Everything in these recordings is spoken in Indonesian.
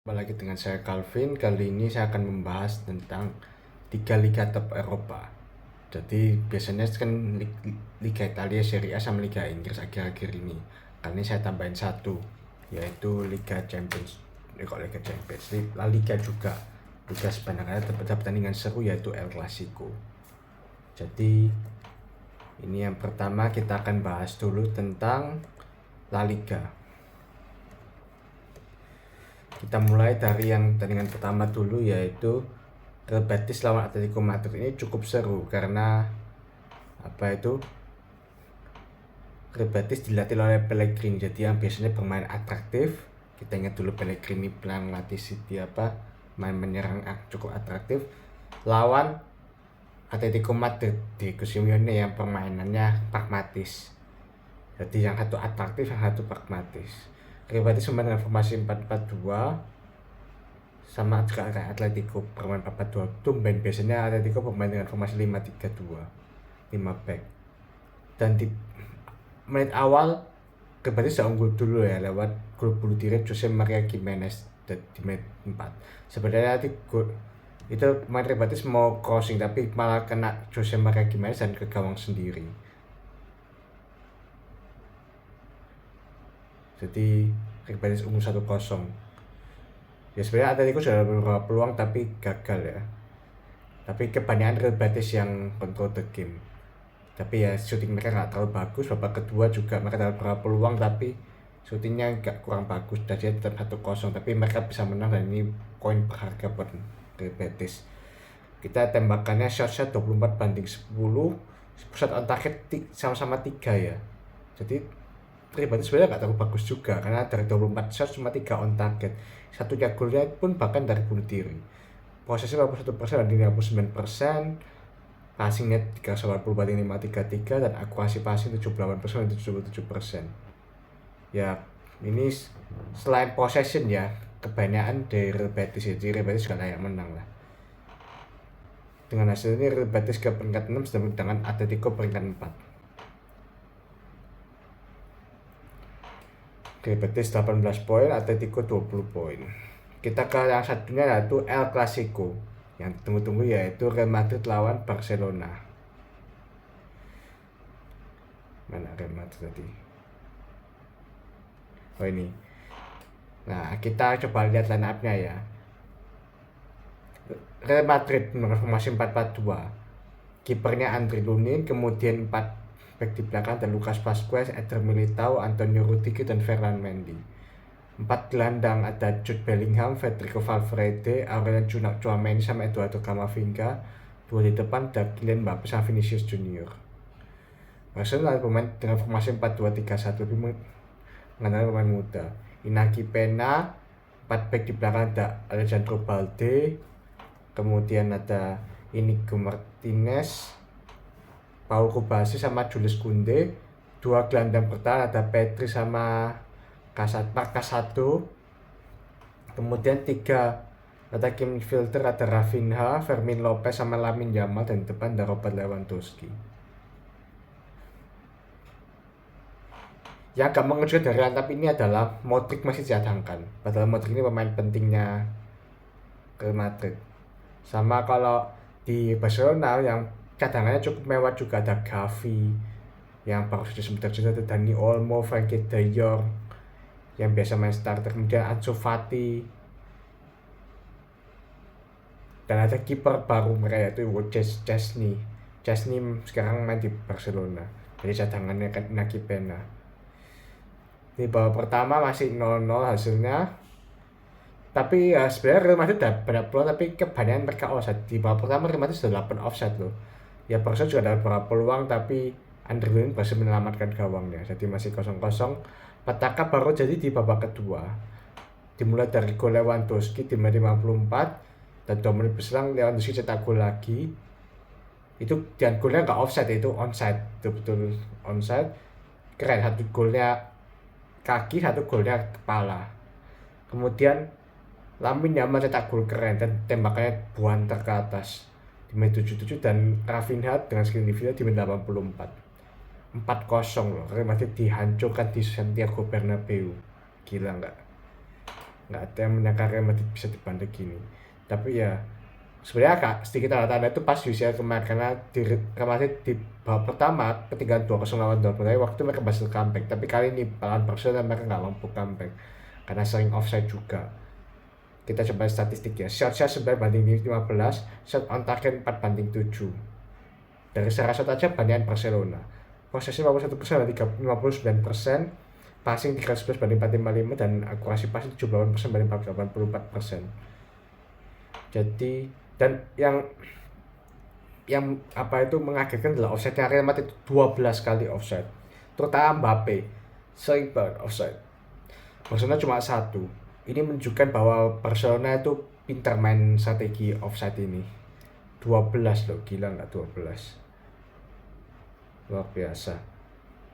Kembali lagi dengan saya Calvin. Kali ini saya akan membahas tentang 3 liga top Eropa. Jadi biasanya kan Liga Italia, Serie A sama Liga Inggris akhir-akhir ini. Kali ini saya tambahin satu, yaitu Liga Champions. Liga Champions, La Liga juga. Liga Spanyol ada pertandingan seru yaitu El Clasico. Jadi ini yang pertama kita akan bahas dulu tentang La Liga. Kita mulai dari yang pertandingan pertama dulu, yaitu Real Betis lawan Atletico Madrid. Ini cukup seru karena Real Betis dilatih oleh Pellegrini, jadi yang biasanya bermain atraktif. Kita ingat dulu Pellegrini pernah melatih City main menyerang cukup atraktif lawan Atletico Madrid di Simeone yang permainannya pragmatis. Jadi yang satu atraktif, yang satu pragmatis. Real Betis bermain dengan formasi 4-4-2, sama juga kayak Atletico bermain 4-4-2. Tumben biasanya Atletico bermain dengan formasi 5-3-2, 5 back. Dan di menit awal Real Betis sudah unggul dulu ya lewat gol bunuh diri Jose Maria Gimenez di menit 4. Sebenarnya itu main Real Betis mau crossing tapi malah kena Jose Maria Gimenez dan ke gawang sendiri. Jadi Real Betis unggul 1-0. Ya sebenarnya Atletico sudah beberapa peluang tapi gagal ya. Tapi kebanyakan Real Betis yang control the game. Tapi ya shooting mereka nggak terlalu bagus. Babak kedua juga mereka dapat beberapa peluang tapi shootingnya nggak kurang bagus. Jadi tetap 1-0 tapi mereka bisa menang dan ini poin berharga buat Real Betis. Kita tembakannya shot 24-10, shot on target sama-sama 3 ya. Jadi Real Betis sebenarnya nggak terlalu bagus juga karena dari 24 shot cuma 3 on target. Satunya golnya pun bahkan dari bunuh diri. Posisinya 51% dan 59%, passing net 380 banding 533 dan akurasi passing 78% dan 77%. Ya ini selain possession ya kebanyakan dari Real Betis, jadi Real Betis juga layak menang lah. Dengan hasil ini Real Betis ke peringkat 6 sedangkan Atletico peringkat 4. Real Betis 18 poin, Atletico 20 poin. Kita ke yang satunya yaitu El Clasico. Yang tunggu-tunggu yaitu Real Madrid lawan Barcelona. Mana Real Madrid tadi? Oh ini. Nah kita coba lihat line up-nya ya. Real Madrid dengan formasi 4-4-2. Kipernya Andriy Lunin, kemudian 4 back di belakang dan Lucas Vazquez, Eder Militao, Antonio Rudiger dan Ferland Mendy. 4 gelandang ada Jude Bellingham, Federico Valverde, Aurelien Tchouaméni sama Eduardo Camavinga. 2 di depan ada Kylian Mbappé sama Vinicius Junior. Barcelona pemain dengan formasi 4-2-3-1 lebih mengandalkan pemain muda. Inaki Pena, 4 back di belakang ada Alejandro Balde, kemudian ada Inigo Martinez, Paul Kubasi sama Jules Koundé. 2 gelandang bertahan ada Pedri sama Casado. Kemudian 3 ada Kim Filter, ada Rafinha, Fermin Lopez sama Lamine Yamal, dan depan ada Robert Lewandowski. Yang agak mengejutkan dari line-up ini adalah Modric masih dicadangkan. Padahal Modric ini pemain pentingnya Real Madrid. Sama kalau di Barcelona yang cadangannya cukup mewah juga ada Gavi yang baru saja sebentar ada Dani Olmo, Frenkie de Jong yang biasa main starter, kemudian Ansu Fati, dan ada kiper baru mereka yaitu Chesney sekarang main di Barcelona. Jadi cadangannya kan Inaki Pena. Di babak pertama masih 0-0 hasilnya. Tapi ya sebenarnya Real Madrid udah banyak peluang tapi kebanyakan mereka offside. Di babak pertama Real Madrid sudah 8 offside loh. Ya Barca juga ada beberapa peluang tapi Andriy Lunin berhasil menyelamatkan gawangnya. Jadi masih 0-0. Petaka baru jadi di babak kedua. Dimulai dari gol Lewandowski di menit 54 dan 2 menit berselang Lewandowski cetak gol lagi. Itu dan golnya nggak offside, itu onside, betul-betul onside. Keren, satu golnya kaki, satu golnya kepala. Kemudian Lamine Yamal cetak gol keren dan tembakannya buanter ke atas di menit 77 dan Rafinha dengan skill individual di menit 84. 4-0 loh, Real Madrid dihancurkan di Santiago Bernabeu. Gila nggak? nggak ada yang menyangka Real Madrid bisa dibantai gini. Tapi ya sebenarnya agak sedikit tanda-tanda itu pas UCL kemarin, karena di Real Madrid di babak pertama ketinggalan 2-0 lawan Dortmund, tapi waktu mereka berhasil comeback. Tapi kali ini lawan Barcelona mereka nggak mampu comeback karena sering offside juga. Kita coba statistiknya, shot-nya 9/15, shot on target 4/7. Dari secara shot aja bandingan Barcelona, posisi 51% dan 59%, passing 311/455, dan akurasi passing 78% banding 84%. Jadi dan yang apa itu mengagetkan adalah offside-nya Real Madrid 12 kali offside, terutama Mbappe sering banget offside. Barcelona cuma 1. Ini menunjukkan bahwa Barcelona itu pintar main strategi offside ini. 12 loh, gila nggak 12? Luar biasa.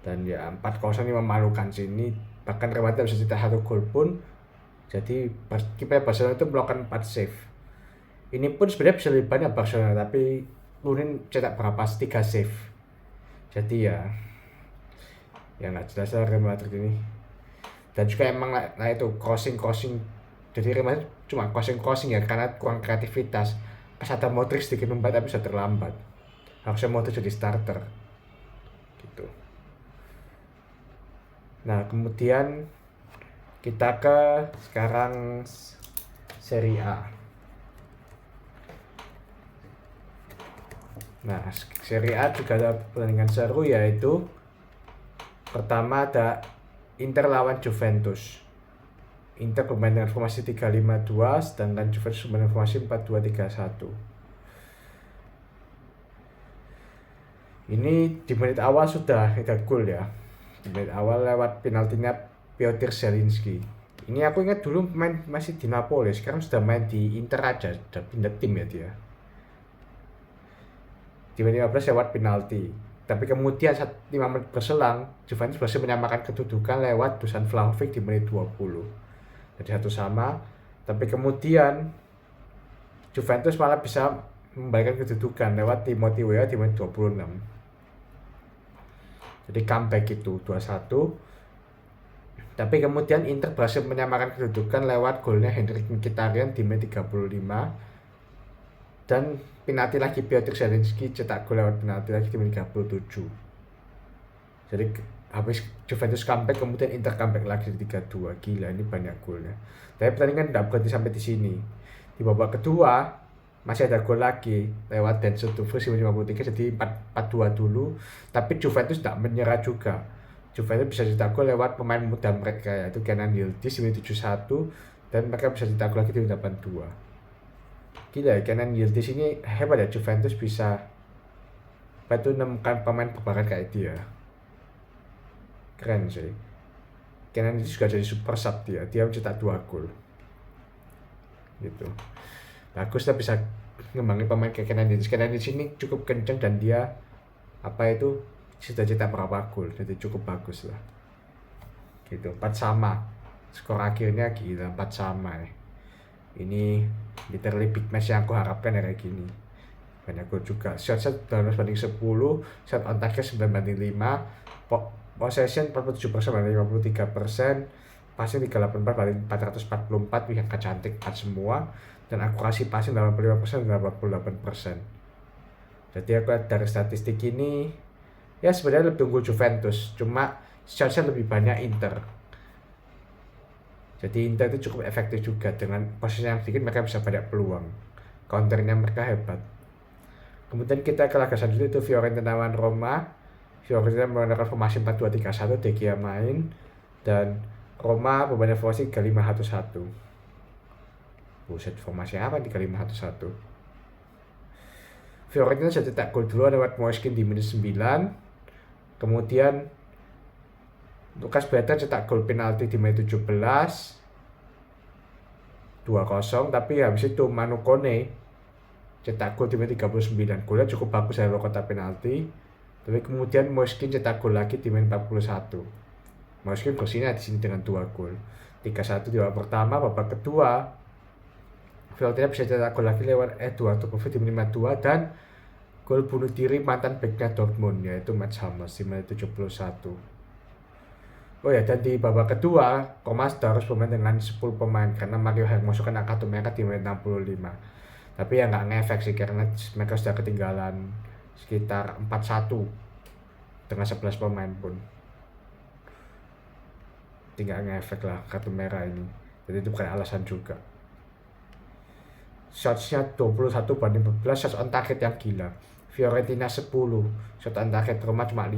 Dan ya 4-0 ini memalukan sih. Ini bahkan Real Madrid bisa cetak 1 gol pun. Jadi kiper Barcelona itu melakukan 4 save. Ini pun sebenarnya bisa lebih banyak Barcelona, tapi Lunin cetak berapa? 3 save. Jadi ya nggak jelas lah Real Madrid ini. Dan juga emang nah itu crossing, jadi Real Madrid cuma crossing ya, karena kurang kreativitas. Pas ada Modric sedikit membuat tapi bisa terlambat, harusnya Modric jadi starter gitu. Nah kemudian kita ke sekarang Serie A. Nah Serie A juga ada pertandingan seru, yaitu pertama ada Inter lawan Juventus. Inter bermain dengan formasi 3-5-2, sedangkan Juventus bermain dengan formasi 4-2-3-1. Ini di menit awal sudah ada gol ya. Di menit awal lewat penaltinya Piotr Zielinski. Ini aku ingat dulu main masih di Napoli, sekarang sudah main di Inter aja, sudah pindah tim ya dia. Di menit 15 lewat penalti. Tapi kemudian 5 menit berselang, Juventus berhasil menyamakan kedudukan lewat Dusan Vlahovic di menit 20. Jadi 1-1. Tapi kemudian Juventus malah bisa membalikkan kedudukan lewat Timothy Weah di menit 26. Jadi comeback itu 2-1. Tapi kemudian Inter berhasil menyamakan kedudukan lewat golnya Henrik Mkhitaryan di menit 35. Dan penalti lagi Piotr Zielinski cetak gol lewat penalti lagi di menit 37. Jadi habis Juventus comeback, kemudian Inter comeback lagi di 3-2. Gila, ini banyak golnya. Tapi pertandingan tidak berhenti sampai di sini. Di babak kedua masih ada gol lagi lewat Denzel Dumfries di menit 53, jadi 4-2 dulu. Tapi Juventus tidak menyerah juga. Juventus bisa cetak gol lewat pemain muda mereka, yaitu Kenan Yildiz di menit 71, dan mereka bisa cetak gol lagi di menit 82. Gila, Kenan Yildiz ini hebat ya. Juventus bisa menemukan pemain berbakat kayak dia, keren sih. Kenan Yildiz juga jadi super sub, dia mencetak 2 gol gitu. Bagus lah bisa ngembangin pemain kayak Kenan Yildiz. Kenan Yildiz ini cukup kenceng dan dia sudah cetak berapa gol, jadi cukup bagus lah gitu. 4-4 skor akhirnya, gila 4-4 ya. Ini literally big match yang aku harapkan ya kayak gini. Banyak gol juga. Shot 12/10, shot on target 9/5, possession 47% banding 53%, passing 384/444, wih angka cantik 4 semua, dan akurasi passing 85% dan 88%. Jadi aku lihat dari statistik ini ya sebenarnya lebih unggul Juventus, cuma shotnya lebih banyak Inter. Jadi Inter itu cukup efektif juga, dengan posisi yang sedikit mereka bisa banyak peluang. Counternya mereka hebat. Kemudian kita ke laga selanjutnya itu Fiorentina lawan Roma. Fiorentina menggunakan formasi 4-2-3-1, De Gea main, dan Roma bermain formasi 3-5-1-1. Buset, formasi apa 3-5-1-1? Fiorentina sudah cetak gol dulu lewat Moiskin di menit 9. Kemudian Lucas Bertrand cetak gol penalti di menit 17, 2-0. Tapi habis itu Manu Kone cetak gol di menit 39. Golnya cukup bagus dari luar kotak penalti. Tapi kemudian Moiskin cetak gol lagi di menit 41. Moiskin bersinar di sini dengan 2 gol. 3-1 di babak pertama. Babak kedua Fiorentina bisa cetak gol lagi lewat Eduardo Kovac di menit 52, dan gol bunuh diri mantan beknya Dortmund yaitu Mats Hummels di menit 71. Oh ya, dan di babak kedua, Roma sudah harus bermain dengan 10 pemain karena Mario Hermoso kan kartu merah di menit 65. Tapi ya nggak ngefek sih karena mereka sudah ketinggalan sekitar 4-1 dengan 11 pemain pun. Tidak ngefek lah kartu merah ini. Jadi itu bukan alasan juga. Shotsnya 21-14, shots on target yang gila. Fiorentina 10, shot on target Roma cuma 5.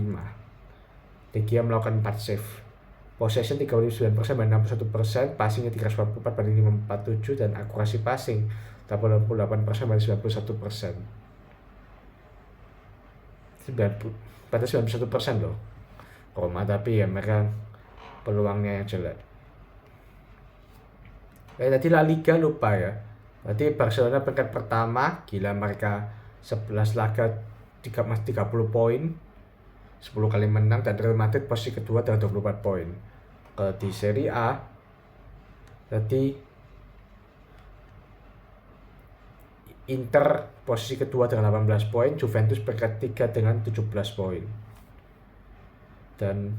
De Gea melakukan 4 save. Possession 39% banding 61%, passingnya 344 banding 547, dan akurasi passing 88% banding 91%. 91% loh Roma, tapi ya mereka peluangnya yang jelek. Tadi La Liga lupa ya. Berarti Barcelona peringkat pertama, gila mereka 11 laga 30 poin, 10 kali menang, dan Real Madrid posisi kedua dengan 24 poin. Kalau di Serie A, berarti Inter posisi kedua dengan 18 poin, Juventus peringkat 3 dengan 17 poin. Dan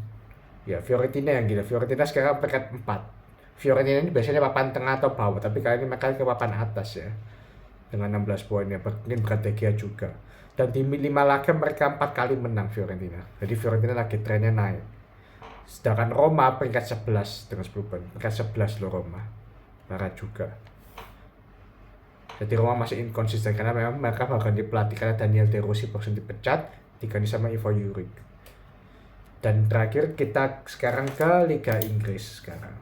ya Fiorentina yang gila. Fiorentina sekarang peringkat 4. Fiorentina ini biasanya papan tengah atau bawah, tapi kali ini mereka ke papan atas ya. Dengan 16 poin ya, mungkin berat De Gea juga. Dan di 5 laga mereka 4 kali menang Fiorentina. Jadi Fiorentina lagi trennya naik. Sedangkan Roma peringkat 11 dengan 10 poin. Peringkat 11 loh Roma. Parah juga. Jadi Roma masih inkonsisten karena memang mereka bakal dipelatih karena Daniel De Rossi baru dipecat, diganti sama Ivo Juric. Dan terakhir kita sekarang ke Liga Inggris sekarang.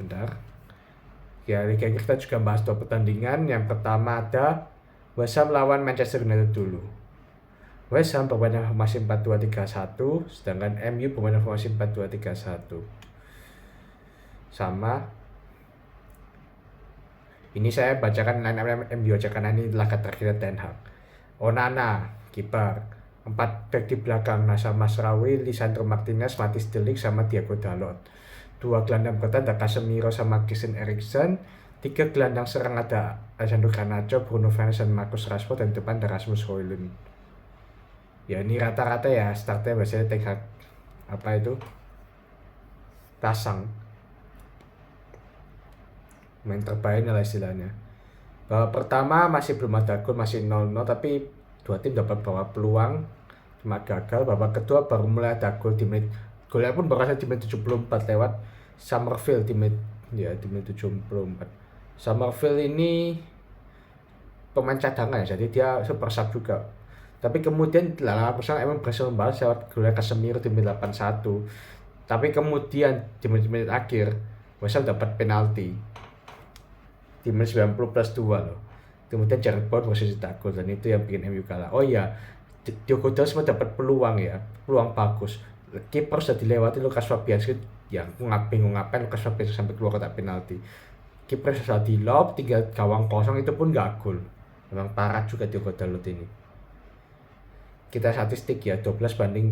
Bentar. Ya, Liga Inggris kita juga bahas 2 pertandingan. Yang pertama ada West Ham lawan Manchester United dulu. West Ham bermain dengan formasi 4-2-3-1, sedangkan MU bermain dengan formasi 4-2-3-1. Sama. Ini saya bacakan line-up MU aja karena ini laga terakhir Ten Hag. Onana, kiper. 4 back di belakang, Nacer Mazraoui, Lisandro Martinez, Matthijs De Ligt, sama Diego Dalot. 2 gelandang bertahan ada Casemiro sama Christian Eriksen. 3 gelandang serang ada Alejandro Garnacho, Bruno Fernandes, dan Marcus Rashford, dan depan ada Rasmus Højlund. Ya ini rata-rata ya startnya biasanya Ten Hag apa itu pasang main terbaik lah istilahnya. Babak pertama masih belum ada gol, masih 0-0, tapi dua tim dapat bawa peluang cuma gagal. Babak kedua baru mulai ada gol di menit, golnya pun baru di menit 74 lewat Summerville di menit 74. Summerville ini pemain cadangan ya, jadi dia super sub juga. Tapi kemudian Arsenal emang berhasil membalas lewat golnya Casemiro di menit 81. Tapi kemudian di menit akhir West Ham dapat penalti di menit 90+2 loh. Kemudian Jarrod Bowen berhasil cetak gol dan itu yang bikin MU kalah. Oh iya, Diogo Dalot sempat dapat peluang ya, peluang bagus. Kiper sudah dilewati Lucas Fabianski, ya aku bingung ngapain Lucas Fabianski sampai keluar kotak penalti. Kiper sudah di lob, tinggal gawang kosong, itu pun gak gol. Memang parah juga Diogo Dalot ini. Kita statistik ya, 12-18,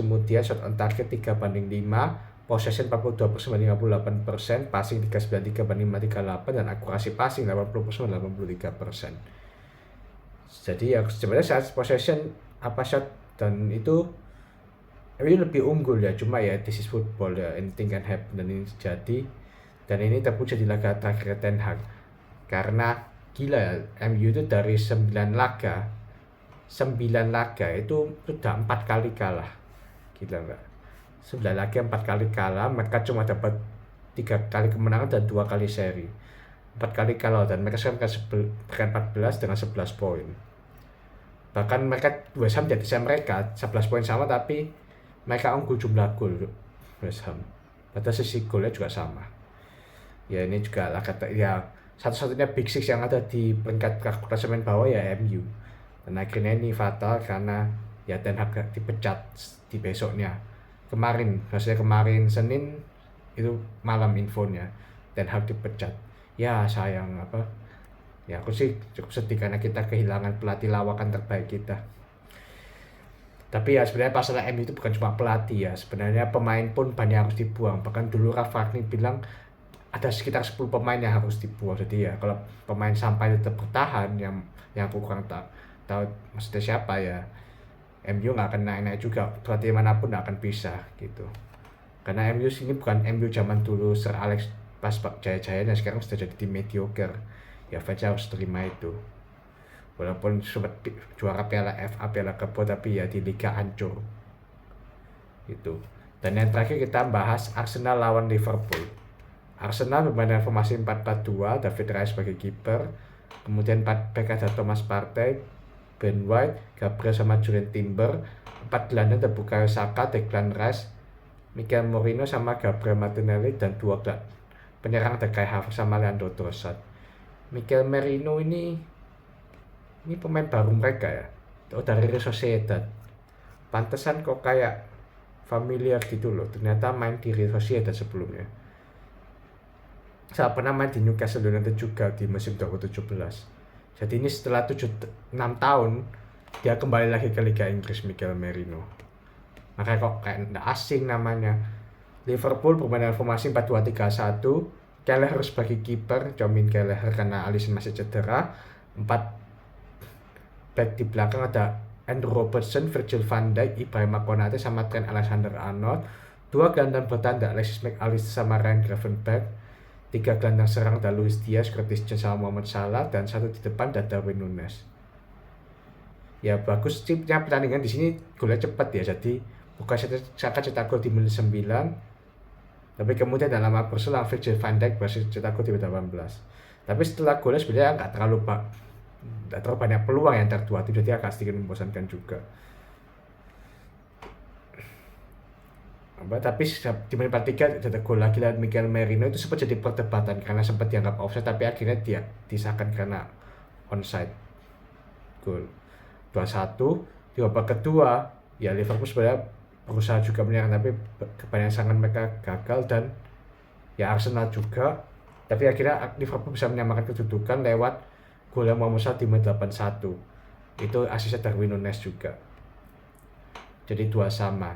kemudian shot on target 3-5, possession 42% banding 58%, passing 393 banding 538, dan akurasi passing 80% 83%. Jadi ya sebenarnya saat possession apa shot dan itu ini lebih unggul ya, cuma ya this is football ya, anything can happen, dan ini terjadi. Dan ini terbukti di laga terakhir Ten Hag. Karena gila ya, MU itu dari 9 laga itu sudah 4 kali kalah. Gila enggak? 9 laga 4 kali kalah, mereka cuma dapat 3 kali kemenangan dan 2 kali seri. 4 kali kalah, dan mereka sekarang peringkat 14 dengan 11 poin. Bahkan mereka West Ham jadi mereka 11 poin sama, tapi mereka unggul jumlah gol West Ham. Padahal sisi golnya juga sama. Ya ini juga laga ya satu-satunya Big Six yang ada di peringkat klasemen bawah ya MU. Dan akhirnya ini fatal karena ya Ten Hag dipecat di besoknya. Maksudnya kemarin Senin itu malam infonya Ten Hag dipecat. Ya sayang apa? Ya aku sih cukup sedih karena kita kehilangan pelatih lawakan terbaik kita. Tapi ya sebenarnya masalah MU itu bukan cuma pelatih ya. Sebenarnya pemain pun banyak harus dibuang. Bahkan dulu Ralf Rangnick bilang ada sekitar 10 pemain yang harus dibuang. Jadi ya kalau pemain sampai tetap bertahan yang aku kurang tahu maksudnya siapa ya, MU nggak akan naik-naik juga, berarti manapun nggak akan bisa gitu. Karena MU ini bukan MU zaman dulu Sir Alex pas jaya-jayanya, sekarang sudah jadi tim mediocre. Ya fans harus terima itu. Walaupun sempat juara Piala FA, Piala Cup, tapi ya di Liga hancur. Gitu. Dan yang terakhir kita bahas Arsenal lawan Liverpool. Arsenal bermain dengan formasi 4-4-2, David Raya sebagai kiper, kemudian 4 back ada Thomas Partey, Ben White, Gabriel sama Julian Timber, 4 gelandang ada Bukayo Saka, Declan Rice, Mikel Merino sama Gabriel Martinelli, dan 2 penyerang ada Kai Havertz sama Leandro Trossard. Mikel Merino ini pemain baru mereka ya, dari Real Sociedad. Pantesan kok kayak familiar gitu loh, ternyata main di Real Sociedad sebelumnya. Saya pernah main di Newcastle United juga di musim 2017. Jadi ini setelah 6 tahun dia kembali lagi ke Liga Inggris, Mikel Merino. Makanya kok kayak nggak asing namanya. Liverpool bermain dengan formasi 4-2-3-1. Kelleher sebagai kiper, Jomin Kelleher karena Alisson masih cedera. 4 back di belakang ada Andrew Robertson, Virgil van Dijk, Ibrahima Konate sama Trent Alexander-Arnold. 2 gelandang bertahan Alexis McAllister sama Ryan Gravenberch. 3 gelandang serang ada Luis Diaz, Curtis Jones sama Mohamed Salah, dan 1 di depan ada Darwin Núñez. Ya bagus tipnya pertandingan di sini, golnya cepat ya. Jadi Bukayo Saka cetak gol di menit 9. Tapi kemudian dalam waktu berselang Virgil van Dijk berhasil cetak gol di menit 18. Tapi setelah golnya sebenarnya nggak terlalu banyak peluang yang tertua, jadi agak sedikit membosankan juga. Tapi di menit 43 ada gol lagi dari Mikel Merino, itu sempat jadi perdebatan karena sempat dianggap offside, tapi akhirnya dia disahkan karena onside. Gol 2-1. Di babak kedua ya Liverpool sebenarnya berusaha juga menyerang, tapi kebanyakan serangan mereka gagal, dan ya Arsenal juga. Tapi akhirnya Liverpool bisa menyamakan kedudukan lewat gol yang Mohamed Salah di menit 81. Itu asisnya Darwin Núñez juga. Jadi 2 sama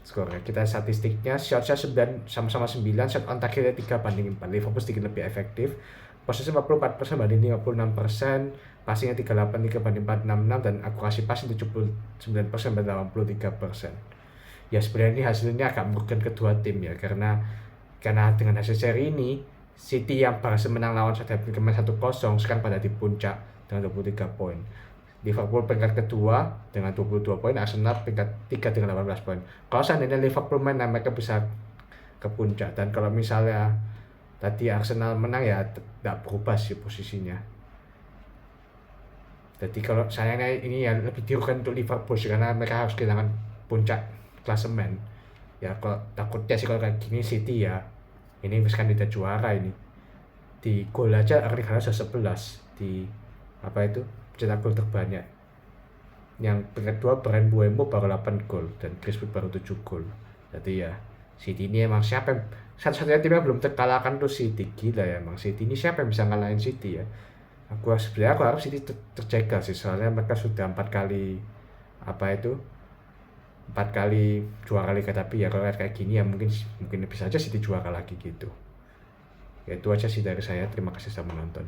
skornya. Kita statistiknya, shotnya 9 sama-sama 9, shot on targetnya 3-4. Liverpool sedikit lebih efektif. Posisi 44% banding 56%, passingnya 38-3-4-66, dan akurasi passing 79% banding 83%. Ya sebenarnya ini hasilnya agak merugikan kedua tim ya, karena dengan hasil seri ini City yang berhasil menang lawan Southampton kemarin 1-0 sekarang pada di puncak dengan 23 poin. Liverpool peringkat kedua dengan 22 poin, Arsenal peringkat 3 dengan 18 poin. Kalau seandainya Liverpool menang, mereka bisa ke puncak, dan kalau misalnya tadi Arsenal menang ya tidak berubah sih posisinya. Jadi kalau sayangnya ini ya lebih dirugikan untuk Liverpool sih, karena mereka harus kehilangan puncak klasemen. Ya kalau takutnya sih kalau kayak gini City ya ini kandidat juara ini. Di gol aja Erling Haaland sudah 11 di cetak gol terbanyak. Yang kedua Bryan Mbeumo baru 8 gol dan Chris Wood baru 7 gol. Jadi ya City ini emang siapa yang satu-satunya tim yang belum terkalahkan tuh City. Gila ya emang City ini, siapa yang bisa ngalahin City ya. Aku harap City terjaga sih, soalnya mereka sudah 4 kali juara Liga, tapi ya kalau kayak gini ya mungkin bisa aja City juara lagi gitu. Ya itu aja sih dari saya, terima kasih sudah menonton.